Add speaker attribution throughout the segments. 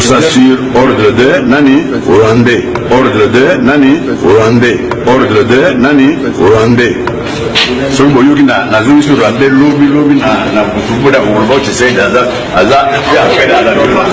Speaker 1: ça sur ordre de Nani Rwandais. Ordre de Nani Rwandais. Ordre de Nani Rwandais. So boyoki na zuri sur Rwandais lobby na kutubuda ulbo chisei daza aza ya kwenda ala lwa.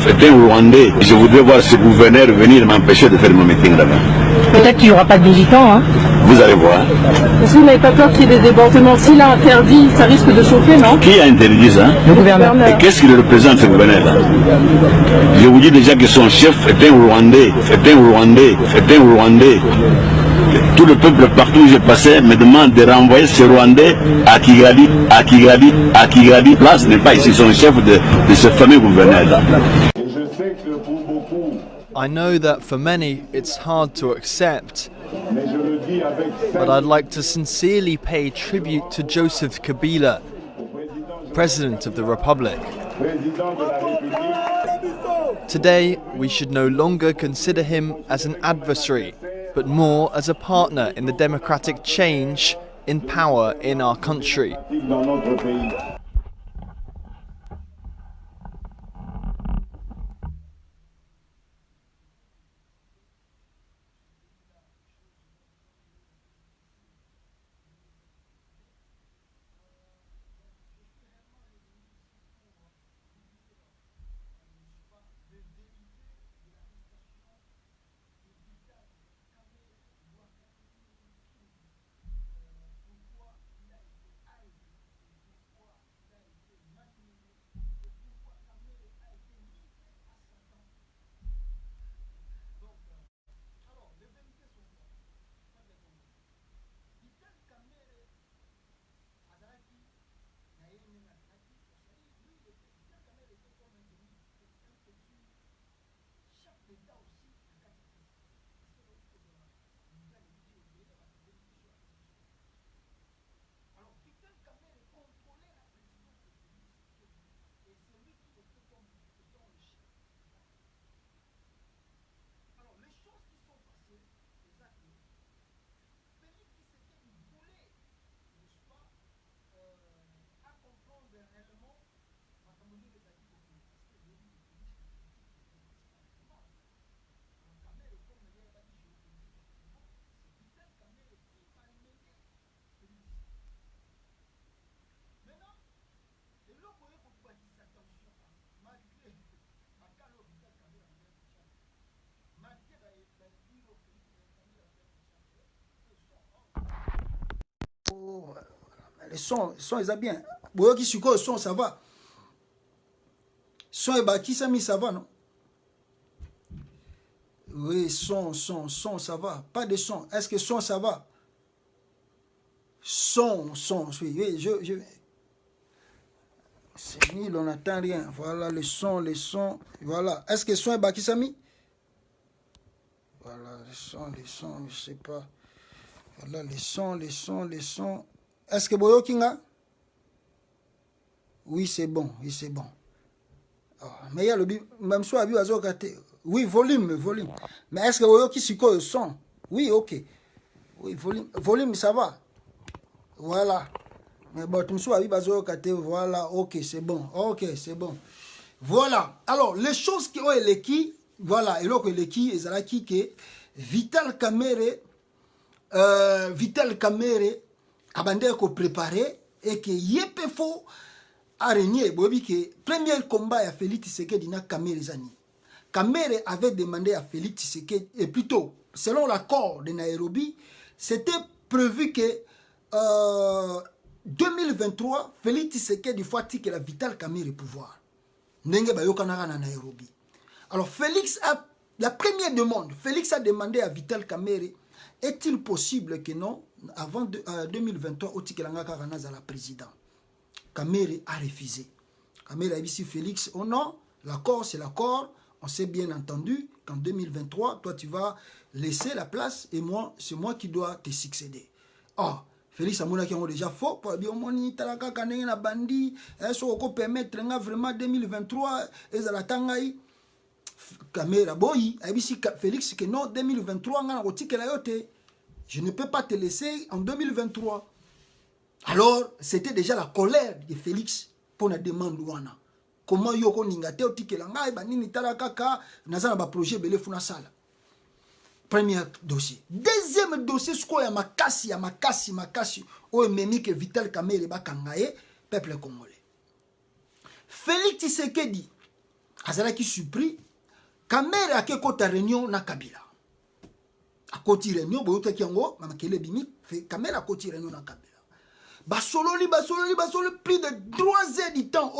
Speaker 1: C'est un Rwandais. Je voudrais voir ce gouverneur venir m'empêcher de faire mon meeting là-bas.
Speaker 2: Peut-être qu'il n'y aura pas de militants, hein.
Speaker 1: Vous allez voir.
Speaker 2: Est-ce que vous n'avez pas peur qu'il y ait des débordements? S'il a interdit, ça risque de chauffer, non?
Speaker 1: Qui a interdit ça?
Speaker 2: Le gouverneur.
Speaker 1: Et qu'est-ce qu'il représente, ce gouverneur-là? Je vous dis déjà que son chef est un Rwandais. C'est un Rwandais. C'est un Rwandais. Tout le peuple partout où je passais me demande de renvoyer ce Rwandais à Kigali, à Kigali, à Kigali. Là, ce n'est pas ici son chef de ce fameux gouverneur-là.
Speaker 3: I know that for many it's hard to accept, but I'd like to sincerely pay tribute to Joseph Kabila, President of the Republic. Today, we should no longer consider him as an adversary, but more as a partner in the democratic change in power in our country.
Speaker 4: Le son ils ont bien. Boyoki suko le son ça va. Son et baki sami ça va non? Oui, son ça va. Pas de son. Est-ce que son ça va? Son, oui, c'est nul, on n'entend rien. Voilà le son, voilà. Est-ce que son est baki sami? Voilà, le son, je sais pas. Voilà, les sons. Est-ce que Boyo Kinga? Oui, c'est bon. Mais il y a le même soit oui, volume. Mais est-ce que vous qui suit le son? Oui, ok. Oui, volume, ça va. Voilà. Mais bon, tu me suis voilà, ok, c'est bon. Ok, c'est bon. Voilà. Alors, les choses qui ont été qui, voilà, et là que les qui, et qui que Vital Kamerhe, a bandé ko préparé et que yépe faux a régné. Bobi que premier combat à Félix Tshisekedi na Kamerhe Zani. Kamerhe avait demandé à Félix Tshisekedi, et plutôt, selon l'accord de Nairobi, c'était prévu que 2023, Félix Tshisekedi faut que la Vital Kamerhe pouvoir. Nenge bayokanara na Nairobi. Alors Félix a, la première demande, Félix a demandé à Vital Kamerhe, est-il possible que non, avant 2023, au Tikelanga Karanaza la président. Kamerhe a refusé. Kamerhe a dit si Félix, oh non, l'accord c'est l'accord, on s'est bien entendu qu'en 2023, toi tu vas laisser la place et moi, c'est moi qui dois te succéder. Or, Félix Amona qui ont déjà faux, pour dire, on talaka kanenge na bandi, est-ce qu'on peut permettre vraiment 2023, et à la tangaï, Kamerhe boyi, a dit si Félix que non, 2023, je ne peux pas te laisser en 2023. Alors, c'était déjà la colère de Félix pour la demande ouana. Comment yoko ningate o tikelanga, banini talaka, nazana ba projet belé funa sala. Premier dossier. Deuxième dossier, ce qu'on y a makasi, où il m'a que Vital Kamerhe ba kangaye, peuple congolais. Félix Tshisekedi, azala qui surpris, Kamerhe a ke kota réunion na Kabila. A koti réunion, boyote kiango, mamakele bimi, Kamerhe a koti réunion na Kabila. Basololi, plus de 3 heures du temps,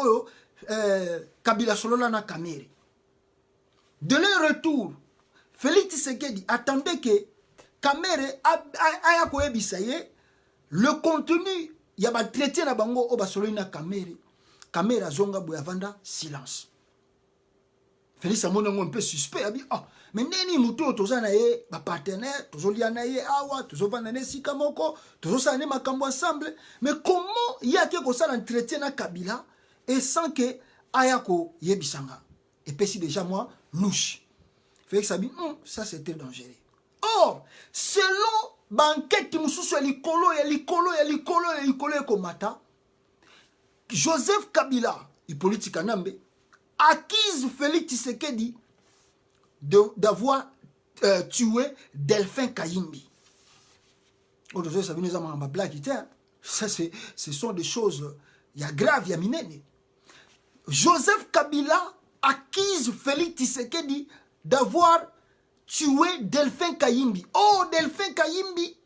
Speaker 4: Kabila solola na Kamerhe. De leur retour, Félix Tshisekedi attendait que Kamerhe aya koyebisaye le contenu ya ba traité na bango o basololi na Kamerhe. Kamerhe azonga boyavanda silence. Félix amona un peu suspect a dit ah mais neni muto tozana ye ba partenaire tozolia na ye awa tozovanda ne sikamoko tozosana makambo ensemble mais comment y a que ko sala traité na Kabila et sans que aya ko yebisanga et puis si déjà moi louche. Félix a dit, ça c'était dangereux. Or, selon banquette Moussoussou, Komata, Joseph Kabila, Hippolyte Kanambe, accuse Félix Tshisekedi d'avoir tué Delphin Kayimbi. Ça, ce sont des choses, il y a grave, il y a minene. Joseph Kabila accuse Félix Tshisekedi d'avoir tué Delphin Kayimbi. Oh, Delphin Kayimbi,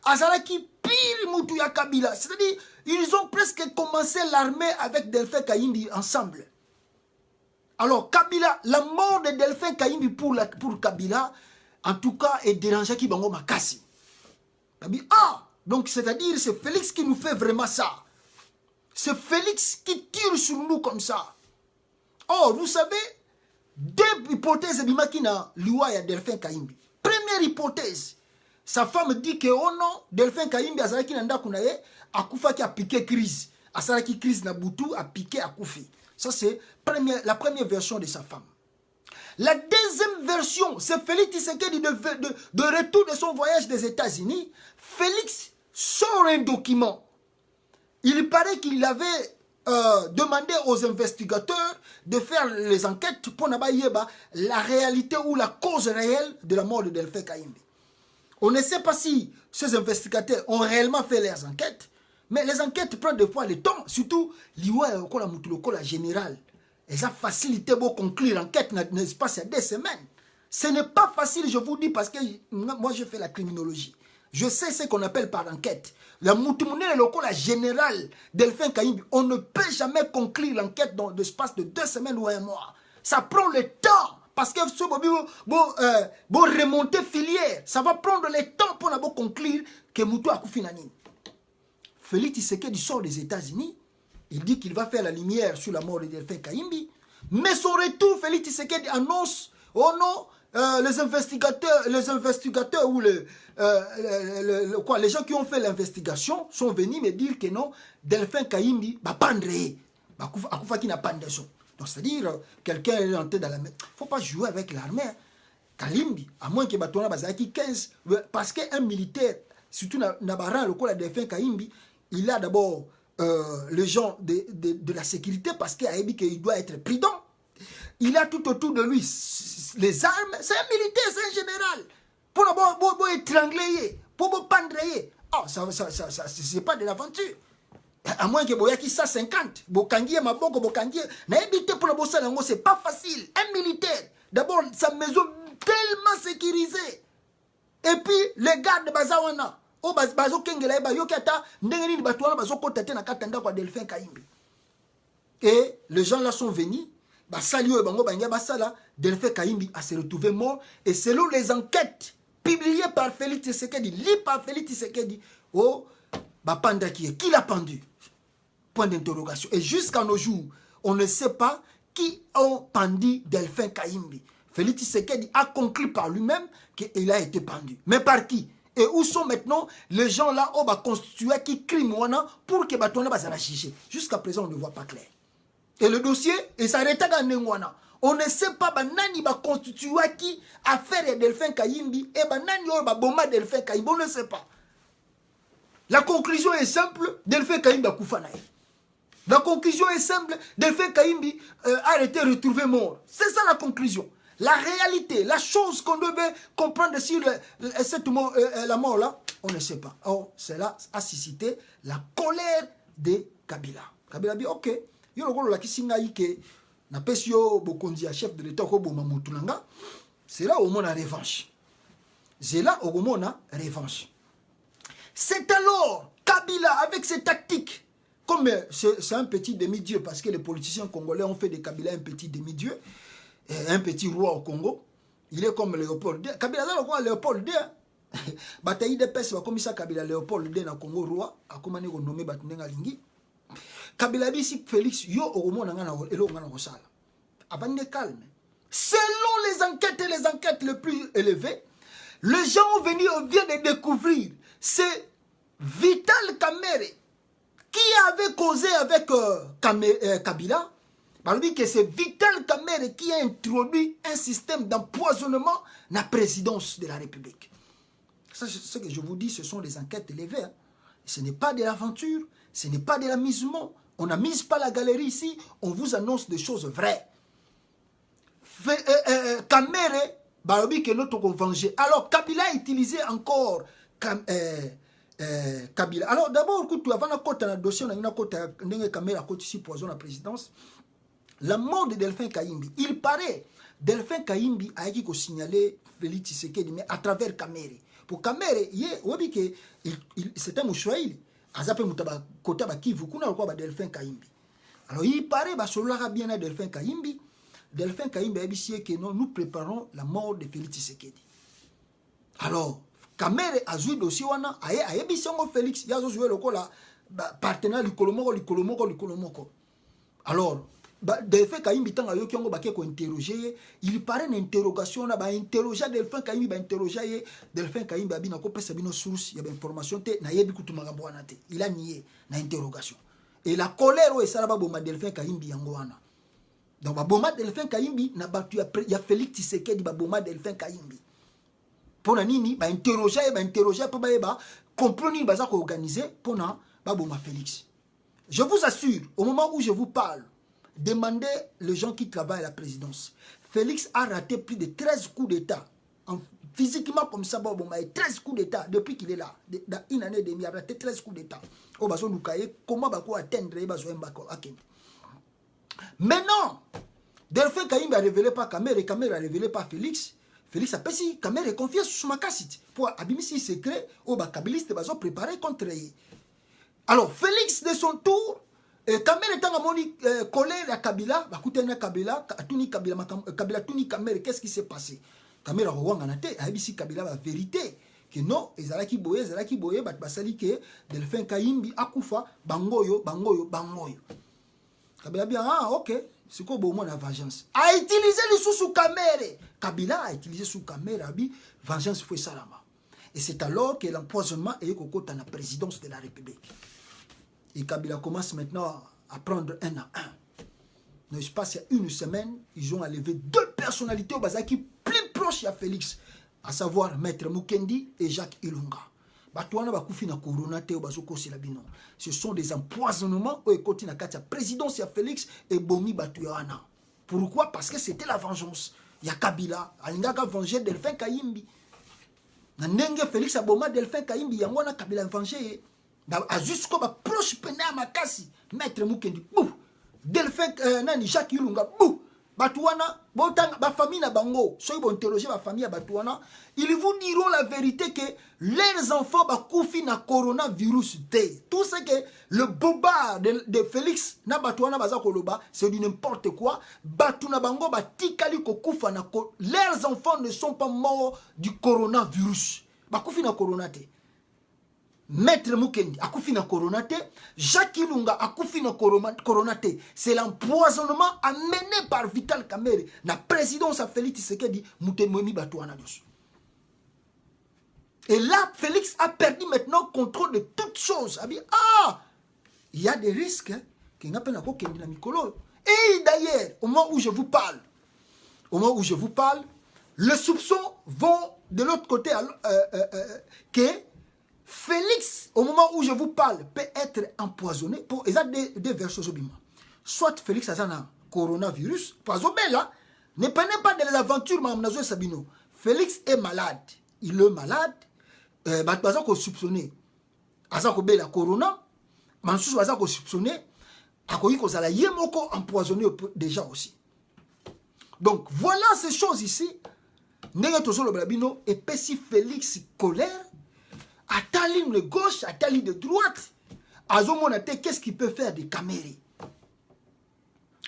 Speaker 4: Azalaki pire Moutouya Kabila. C'est-à-dire, ils ont presque commencé l'armée avec Delphin Kayimbi ensemble. Alors, Kabila, la mort de Delphin Kayimbi pour Kabila, en tout cas, est dérangeant qui bango makasi. Ah, donc c'est-à-dire, c'est Félix qui nous fait vraiment ça. C'est Félix qui tire sur nous comme ça. Oh, vous savez, 2 hypothèses bimakina liwa ya Delphin Kayimbi. Première hypothèse, sa femme dit que oh non, Delphin Kayimbi azalaki nanda kunaye akufa qui a piqué crise. Azalaki crise na butu a piqué a koufi. Ça c'est la première version de sa femme. La deuxième version, c'est Félix Tshisekedi de retour de son voyage des États-Unis. Félix sort un document. Il paraît qu'il avait demander aux investigateurs de faire les enquêtes pour la réalité ou la cause réelle de la mort de Delphin Kayimbi. On ne sait pas si ces investigateurs ont réellement fait leurs enquêtes, mais les enquêtes prennent des fois le temps, surtout la générale. Et ça facilite pour conclure l'enquête dans l'espace de 2 semaines. Ce n'est pas facile, je vous dis, parce que moi je fais la criminologie. Je sais ce qu'on appelle par enquête. La générale Delphin Kayimbi, on ne peut jamais conclure l'enquête dans l'espace de 2 semaines ou 1 mois. Ça prend le temps. Parce que si vous remonter filière, ça va prendre le temps pour conclure que Moutou a Koufinani. Félix Tshisekedi sort des États-Unis. Il dit qu'il va faire la lumière sur la mort de Delphin Kayimbi. Mais son retour, Félix Tshisekedi annonce, oh non, les investigateurs ou les gens qui ont fait l'investigation sont venus me dire que non, Delphin Kayimbi va pendre. Akufa qui n'a pas de son. Donc c'est-à-dire, quelqu'un est rentré dans la mer. Il ne faut pas jouer avec l'armée. Kalimbi, à moins que Batona Bazaki 15, parce qu'un militaire, surtout Nabaran, le coup de défunt Kaimbi, il a d'abord les gens de la sécurité parce qu'il doit être prudent. Il a tout autour de lui les armes. C'est un militaire, c'est un général. Pour étrangler, pour pendre. Oh, ça c'est pas de l'aventure. À moins que Boyaki 150, Bokangi, Maboko, Bokangi, pour le bossa, c'est pas facile. Un militaire, d'abord, sa maison tellement sécurisée. Et puis, les gardes de Bazawana, oh, Bazo Kengela, Bayokata, Ndengeni, Batouana, Bazo Kotate, Nakatanda, kwa Delphin Kaimbi. Et les gens là sont venus, Basalio et Bango Banga Basala, Delphin Kaimbi a se retrouvé mort. Et selon les enquêtes publiées par Félix Tshisekedi, liées par Félix Tshisekedi, oh, Bapanda qui l'a pendu? Point d'interrogation. Et jusqu'à nos jours, on ne sait pas qui a pendu Delphin Kaimbi. Félix Tshisekedi a conclu par lui-même qu'il a été pendu. Mais par qui? Et où sont maintenant les gens là où va constituer qui crime pour que Batona va s'en chicher? Jusqu'à présent, on ne voit pas clair. Et le dossier, et ça arrête à Nengwana. On ne sait pas nani va constituer qui affaire Delphin Kaimbi et nani va bomba Delphin Kaimbi. On ne sait pas. La conclusion est simple, Delphin Kaimbi a Koufanaï. La conclusion est simple, Delphin Kaimbi a été retrouvé mort. C'est ça la conclusion. La réalité, la chose qu'on devait comprendre sur la mort là, on ne sait pas. Or, cela a suscité la colère de Kabila. Kabila dit, ok, chef de l'État, c'est là où on a la revanche. C'est là où on a la revanche. C'est alors Kabila, avec ses tactiques, comme c'est un petit demi-dieu, parce que les politiciens congolais ont fait de Kabila un petit demi-dieu, un petit roi au Congo. Il est comme Léopold II. Kabila là, le roi Léopold II. Bataille de peste, comme ça, Kabila Léopold II dans Congo roi, a comment on nommé Batunenga Lingi. Kabila dit si Félix, yo au moment où calme. Selon les enquêtes et les enquêtes les plus élevées, les gens viennent de découvrir c'est Vital Kamerhe qui avait causé avec Kabila. On dit que c'est Vital Kamerhe qui a introduit un système d'empoisonnement dans la présidence de la République. Ça, ce que je vous dis, ce sont des enquêtes élevées. Hein. Ce n'est pas de l'aventure, ce n'est pas de l'amusement. On n'amuse pas la galerie ici, on vous annonce des choses vraies. Kamerhe, Barobi que notre venger. Alors, Kabila a utilisé encore Kabila. Alors, d'abord, quand tu as un dossier, on a une caméra à côté ici, poison la présidence. La mort de Delphin Kaimbi, il paraît, Delphin Kaimbi a été signalé Félix Tshisekedi, mais à travers Kamerhe. Pour Kamerhe, c'est un mouchouaïli. Azape Moutaba Kota Kivu, kuna kwa Delphin Kaimbi. Alors, il paraît, Solara bien à Delphin Kaimbi. Delphin Kaimbi a dit que nous préparons la mort de Félix Tshisekedi. Alors, Kamerhe a joué dossier wana, a dit Félix, il a joué le cola, partenaire du Kolomoko. Alors, Delphin Kaimbi tanga yo kyongo bake ko interroger, il paraît une interrogation na ba interroger Delphin Kaimbi ba interroger Delphin Kaimbi abina ko pesa bino source ya ba information te na yebi kutu magambo wana te. Il a nié na interrogation. Et la colère o sala ba boma Delphin Kaimbi yango wana. Donc ba boma Delphin Kaimbi na batu ya Félix Tshisekedi ba boma Delphin Kaimbi. Pona nini ba interroger pour ba comprendre ba za ko organiser pona ba boma Félix. Je vous assure, au moment où je vous parle, demandez les gens qui travaillent à la présidence. Félix a raté plus de 13 coups d'État. Physiquement comme ça, bon, 13 coups d'État depuis qu'il est là. Dans une année et demie, il a raté 13 coups d'État. Comment atteindre maintenant, Delphin Kaimbi a révélé par Kamerhe, et Kamerhe a révélé par Félix. Félix a dit Kamerhe confiance sur ma cassette. Pour abimisi secret, Kabiliste va se préparer contre lui. Alors, Félix, de son tour, Kamerhe tanga moni colère à Kabila, bakutena Kabila, atuni Kabila, Kabila tuni Kamerhe, qu'est-ce qui s'est passé? Kamerhe rwanga nate, a dit Kabila la vérité que non, ezalaki boye, bat basali que Delphin Kaimbi akufa bangoyo. Kabila bien OK, c'est quoi bon la vengeance. A utilisé le sous Kamerhe. Kabila a utilisé sous Kamerhe abi vengeance foi salama. Et c'est alors que l'empoisonnement est kokota na présidence de la République. Et Kabila commence maintenant à prendre un à un. dans l'espace il y a une semaine, ils ont enlevé 2 personnalités au Bazaki plus proches à Félix, à savoir Maître Mukendi et Jacques Ilunga. Ce sont des empoisonnements au côté de la présidence à Félix et Bomi Batouana. Pourquoi? Parce que c'était la vengeance. Il y a Kabila, il a vengé Delphin Kayimbi. Nenge Félix a boma Delphin Kayimbi, Yangwana Kabila a vengé. Jusqu'au proche peine à Makasi, Maître Mukendi, bouh. Delphin Nani Jacques Ilunga, bouh. Batouana, ba famille na bango, soyez bon interroger ma famille à Batouana, ils vous diront la vérité que leurs enfants ba koufi na coronavirus té. Tout ce que le boba de Félix na Batouana baza koloba, c'est du n'importe quoi. Batouna bango ba tikali ko koufa na leurs enfants ne sont pas morts du coronavirus. Ba koufi na corona té. Maître Mukendi akufi na coronate, Jacques Ilunga akufi na coronate. C'est l'empoisonnement amené par Vital Kamerhe na présidence à Félix Tshisekedi Mutemwemi Batouana dos. Et là, Félix a perdu maintenant contrôle de toutes choses. Il y a des risques qui n'ont pas na mikolo. Et d'ailleurs, au moment où je vous parle, les soupçons vont de l'autre côté que Félix, au moment où je vous parle, peut être empoisonné pour des versions. Soit Félix a un coronavirus, ne prenez pas de l'aventure, Mme Sabino. Félix est malade. Il est malade. Baza ko soupçonné. Aza ko bela corona. Mansusu aza ko soupçonné. Akoyi ko zala yemoko empoisonné déjà aussi. Donc voilà ces choses ici. Nenge tozolo blabino et si Félix colère. À ta ligne de gauche, à ta ligne de droite, Azomonate, qu'est-ce qu'il peut faire de Kamerhe?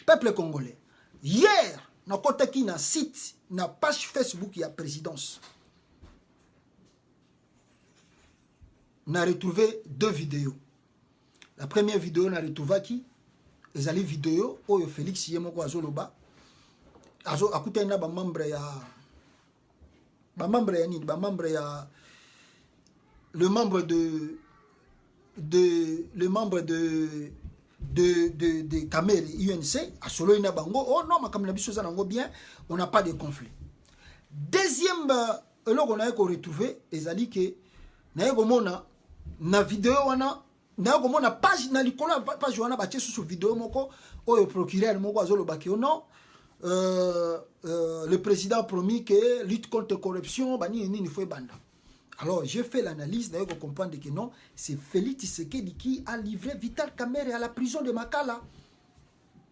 Speaker 4: Peuple congolais. Hier, na kotaki na site, na page Facebook, il y a présidence. On a retrouvé 2 vidéos. La première vidéo, on a retrouvé qui? Les alliés vidéo, où Félix Yemoko Azoloba. Azo akuta ina ba membre ya. Ba membre ya ni, ba membre ya. Le membre de Kamerhe UNC a solo ina bango. Oh non, ma kamina biso zanango bien, on n'a pas de conflit. Deuxième là on a retrouvé ezali que na mona na vidéo wana na mona page na likola page wana ba sur vidéo moko o procureur moko azolo baki non le président a promis que lutte contre la corruption bani ni faut banda. Alors, j'ai fait l'analyse, d'ailleurs, pour comprendre que non, c'est Félix Tshisekedi qui a livré Vital Kamerhe à la prison de Makala.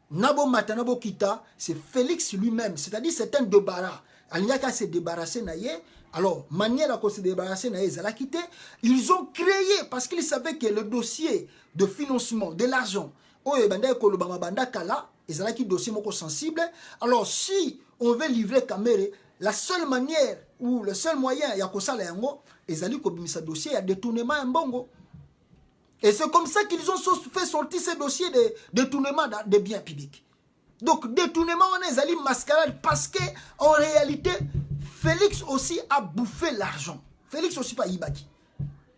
Speaker 4: Nabo Matanabo Kita, c'est Félix lui-même, c'est-à-dire c'est un débarras. Aliaka s'est débarrassé naïe. Alors, manière à se débarrasser naïe, ils ont quitté. Ils ont créé, parce qu'ils savaient que le dossier de financement, de l'argent, ils ont quitté dossier sensible. Alors, si on veut livrer Kamerhe, la seule manière ou le seul moyen, il y a que ça, ils ont dit ce dossier, il y a détournement en bongo. Et c'est comme ça qu'ils ont fait sortir ce dossier de détournement des biens publics. Donc, détournement, on est allé mascarade parce que en réalité, Félix aussi a bouffé l'argent. Félix aussi pas Ibaki.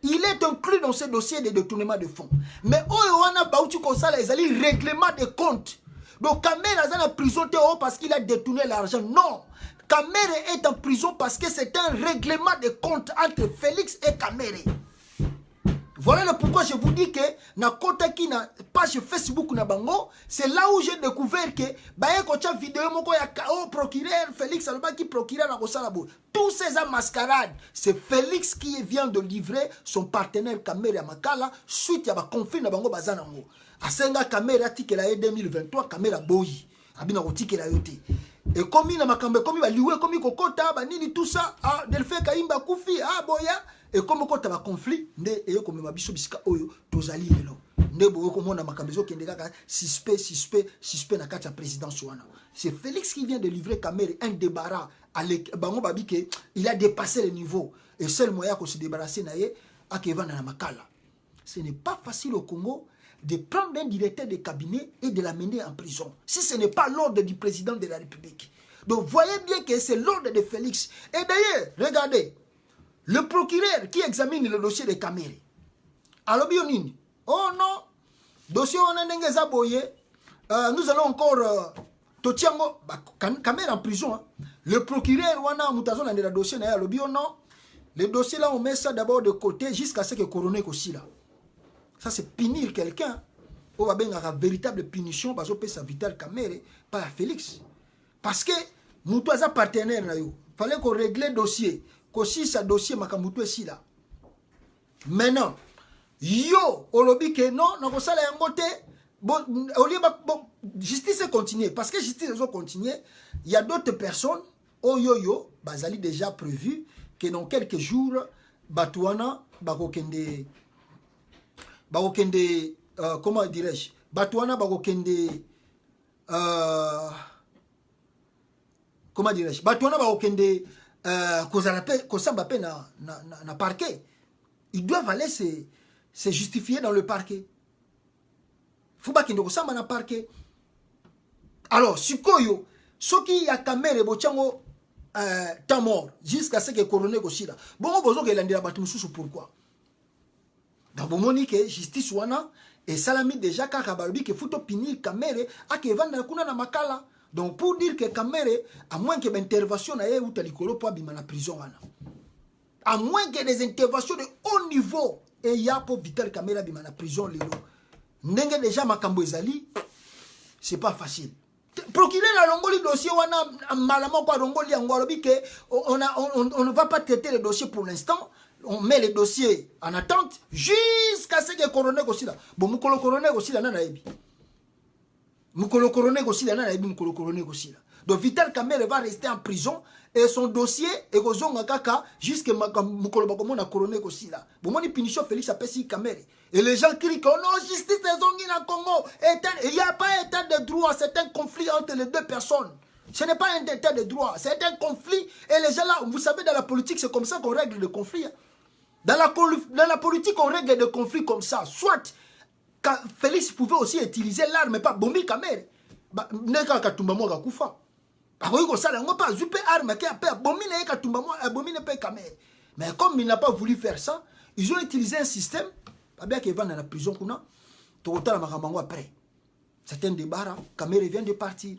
Speaker 4: Il est inclus dans ce dossier de détournement de fonds. Mais on a baouti comme ça, ils allaient règlement des comptes. Donc, Kamerhe a en prison parce qu'il a détourné l'argent. Non. Kamerhe est en prison parce que c'est un règlement de compte entre Félix et Kamerhe. Voilà le pourquoi je vous dis que na kotaki na page Facebook na bango, c'est là où j'ai découvert que baye kocha vidéo moko ya procureur Félix Alba qui procureur na kosalabo. Tous ces mascarades, c'est Félix qui vient de livrer son partenaire Kamerhe à Makala suite à ba conflit na bango bazanango. Asenga Kamerhe atikela 2023 Kamerhe boyi. Abina kotikela yote. Et comme il a makambe, comme il va louer, comme il kokota, nini tout ça, Delphin Kayimba Koufi, boya, et comme il y a un conflit, et comme il y a bisika oyo, tozali lelo. Ne boyo comme on a makambezo qui est suspect na kati présidence wana. C'est Félix qui vient de livrer Kamerhe un débarras à bango babi que il a dépassé le niveau. Et seul moyen qu'on se débarrasser naie à Kevin na Makala. Ce n'est pas facile au Congo de prendre un directeur de cabinet et de l'amener en prison. Si ce n'est pas l'ordre du président de la République. Donc voyez bien que c'est l'ordre de Félix. Et d'ailleurs, regardez, le procureur qui examine le dossier de Kamerhe. Alors, oh non, dossier on a n'engeza boye, nous allons encore Totiango Kamere en prison hein. Le procureur wana mutazo na ndela dossier na ya lobi non. Le dossier là on met ça d'abord de côté jusqu'à ce que coroner aussi là. Ça c'est punir quelqu'un. On va bien avoir véritable punition parce que ça Vital Kamere pas Félix. Parce que mutaza partenaire na yo. Fallait qu'on règle le dossier. Qu'aussi ça dossier makamutu ici là. Maintenant yo olobi que non na ko sala yangote. Bon, justice continue. Parce que justice continue, il y a d'autres personnes, yo, bazali déjà prévu que dans quelques jours, Batouana, bakokende, comment dirais-je, Batouana, bakokende, comment dirais-je, Batouana, bakokende, kosamba pe na parquet. Ils doivent aller se justifier dans le parquet. Fuba kende kosamba na parquet. Alors, sikoyo, soki ya Kamere bochango ta mort jusqu'à ce que coroner koshira. Bon bozo ke landira batu mususu pourquoi? D'abord moni que justice wana et salami déjà kaka balobi que futo punir Kamere ake vanda kuna na makala. Donc pour dire que Kamere à moins que intervention na ye uta likolo po bima na prison wana. À moins que des interventions de haut niveau et ya po Vital Kamere bima na prison lelo. Ndenge déjà makambo ezali, c'est pas facile. Procureur la longoli dossier wana malama kwa longoli yango alobi que on ne va pas traiter le dossier pour l'instant. On met les dossiers en attente jusqu'à ce que coroner aussi là. Bon mukolo coroner aussi là na ebi. Mukolo coroner aussi là na ebi mukolo coroner aussi là. Donc Vital Kamere va rester en prison et son dossier est kozonga kaka jusqu'à mukolo bakomo na coroner aussi là. Bon moni punition Félix Apesi Kamere. Et les gens crient que non, justice des zongi na Congo. Il n'y a pas état de droit, c'est un conflit entre les deux personnes. Ce n'est pas un état de droit, c'est un conflit. Et les gens là, vous savez, dans la politique, c'est comme ça qu'on règle le conflit. Dans la politique, on règle des conflits comme ça. Soit, Félix pouvait aussi utiliser l'arme, mais pas Bombi Kamere. Neka katumba mo gakufa. Bakoyi ko sala ngo pas zupe arme ke apé Bombi ne katumba mo Bombi ne pe Kamere. Mais comme il n'a pas voulu faire ça, ils ont utilisé un système. Bien qu'il va dans la prison, après. C'est un débat, Kamere vient de partir.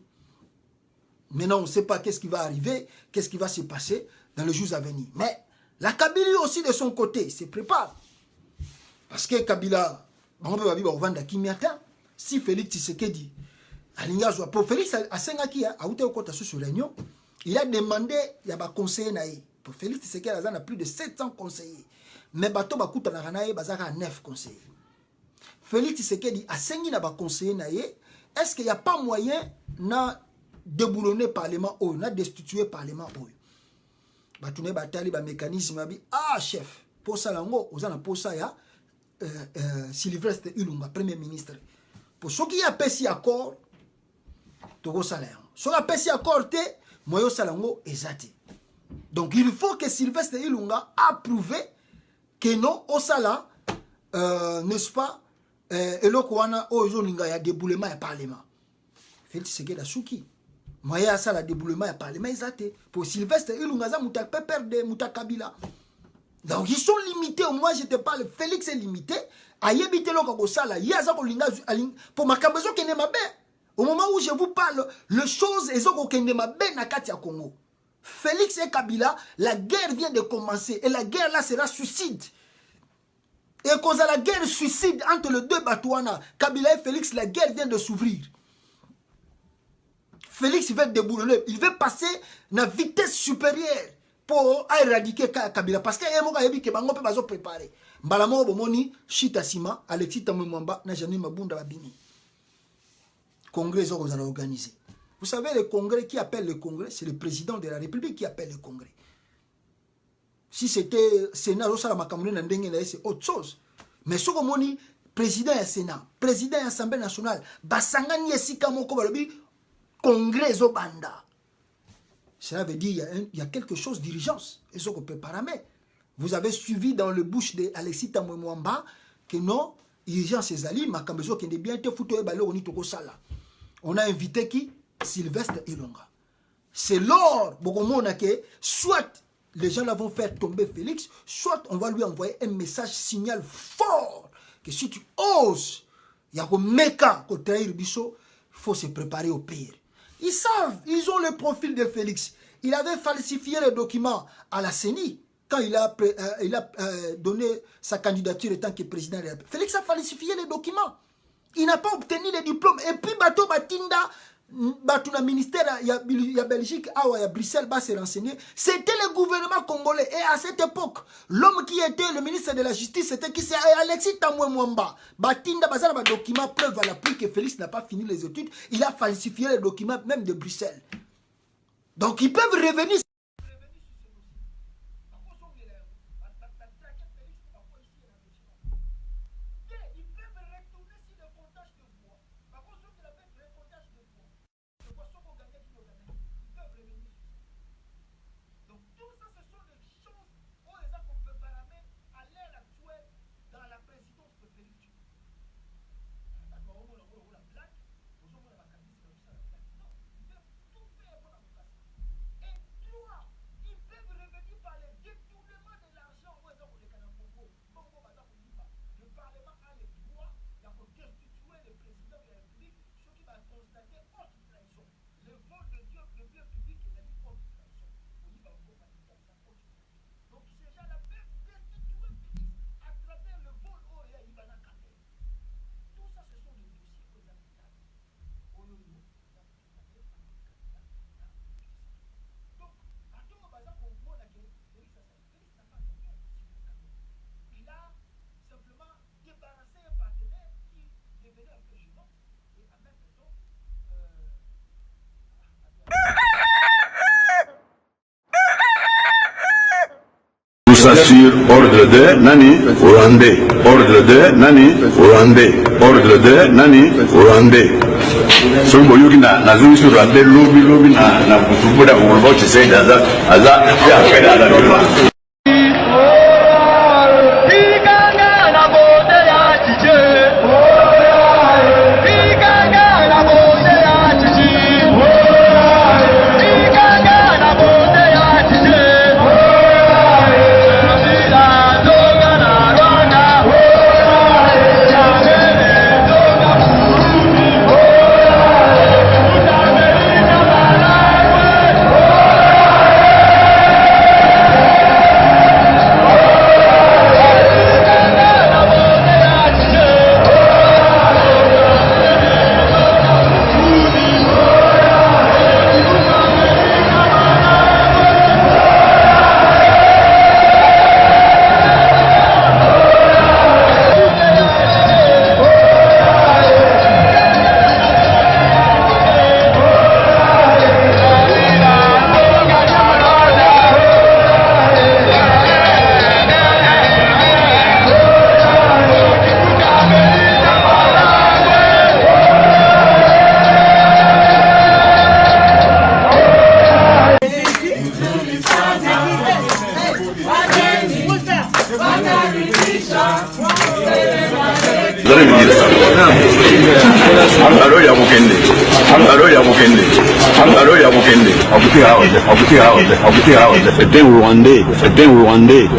Speaker 4: Maintenant, on ne sait pas qu'est-ce qui va arriver, qu'est-ce qui va se passer dans les jours à venir. Mais la Kabylie aussi, de son côté, se prépare. Parce que Kabila, si Félix Tshisekedi, pour Félix il a demandé, il y a un conseiller. Pour Félix Tshisekedi, il a plus de 700 conseillers. Mais bato bakuta na ranaye bazaka 9 conseillers. Félix Tshisekedi a 5 na ba conseiller naye. Est-ce qu'il n'y a pas moyen na déboulonner parlement ou na destituer parlement ou? Batune batali ba mécanisme bi chef pour ça lango ozana pour ça ya Sylvestre Ilunga premier ministre. Pour ceux qui a pesi accord to salaire. Sur la pesi accord te moyo salango ezati. Donc il faut que Sylvestre Ilunga approuve que non, au sala, n'est-ce pas, et le Kouana, oh, il y a déboulement et parlement. Félix Tshisekedi a souki. Moi, il y a ça, la déboulement et parlement, ils ont pour Sylvestre, ils ont perdre Mouta Kabila. Donc, ils sont limités. Moi, je te parle, Félix est limité. Ayebite le Kogosala, il y a ça pour ma cabezo qui n'est ma bête. Au moment où je vous parle, les choses, elles ont aucun de ma bête na Katia Congo. Félix et Kabila, la guerre vient de commencer et la guerre là sera suicide. Et à cause de la guerre suicide entre les deux Batouana, Kabila et Félix, la guerre vient de s'ouvrir. Félix veut déboulonner, il veut passer à vitesse supérieure pour éradiquer Kabila. Parce qu'il y a un qui est préparé. Mbalamo Bomoni, Chita Sima, Alexis Tamouamba, Najani Mabunda Babini. Congrès, ils ont organisé. Vous savez, le congrès, qui appelle le congrès, c'est le président de la République qui appelle le congrès. Si c'était Sénat, c'est autre chose. Mais ce qu'on dit, président et Sénat, président et Assemblée nationale, Basangani et Sikamoko Balobi, congrès au Banda. Cela veut dire qu'il y a quelque chose d'urgence. Et ce qu'on peut paramétrer. Vous avez suivi dans le bouche d'Alexis Tamouamba que non, urgence c'est Ali, Makambezo qui est bien été foutu et balé au Nitoko Sala. On a invité qui? Sylvestre Ilunga. C'est lors, que soit les gens là vont faire tomber Félix, soit on va lui envoyer un message signal fort que si tu oses, il y a un méca qui trahir Bisso, faut se préparer au pire. Ils savent, ils ont le profil de Félix. Il avait falsifié les documents à la CENI quand il a donné sa candidature en tant que président de la République. Félix a falsifié les documents. Il n'a pas obtenu les diplômes. Et puis, Bato Batinda, Batuna ministère, il y a Belgique, il y a Bruxelles, va se renseigner. C'était le gouvernement congolais. Et à cette époque, l'homme qui était le ministre de la Justice, c'était qui? C'est Alexis Tamwe Mwamba. Batinda, basé dans document, preuve à l'appui que Félix n'a pas fini les études. Il a falsifié les documents même de Bruxelles. Donc, ils peuvent revenir.
Speaker 1: Tout ça sur ordre de Nani Rwandais. Ordre de Nani Rwandais. Ordre de Nani Rwandais. So boyuki na zuri sur Rwandais lobby na kutubuda ulivo chisei aza ya kwenda ala.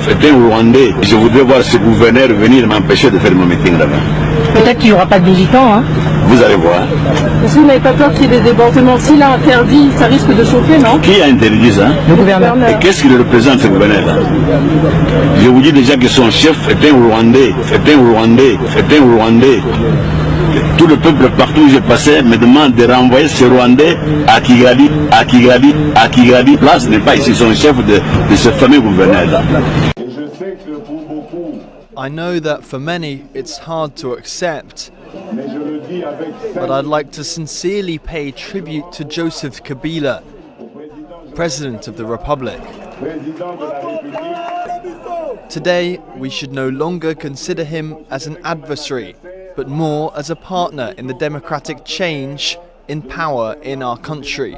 Speaker 1: C'est un Rwandais. Je voudrais voir ce gouverneur venir m'empêcher de faire mon meeting là-bas.
Speaker 5: Peut-être qu'il n'y aura pas de militants, hein.
Speaker 1: Vous allez voir.
Speaker 2: Est-ce que vous n'avez pas peur qu'il y ait des débordements? S'il a interdit, ça risque de chauffer, non?
Speaker 1: Qui a interdit ça?
Speaker 5: Le gouverneur.
Speaker 1: Et qu'est-ce qu'il représente, ce gouverneur-là? Je vous dis déjà que son chef est un Rwandais. C'est un Rwandais. C'est un Rwandais. Tout le peuple partout où je passais me demande de renvoyer ce Rwandais à Kigali. À Kigali. À Kigali. Là, ce n'est pas ici son chef de ce fameux gouverneur-là.
Speaker 3: I know that for many it's hard to accept, but I'd like to sincerely pay tribute to Joseph Kabila, President of the Republic. Today, we should no longer consider him as an adversary, but more as a partner in the democratic change in power in our country.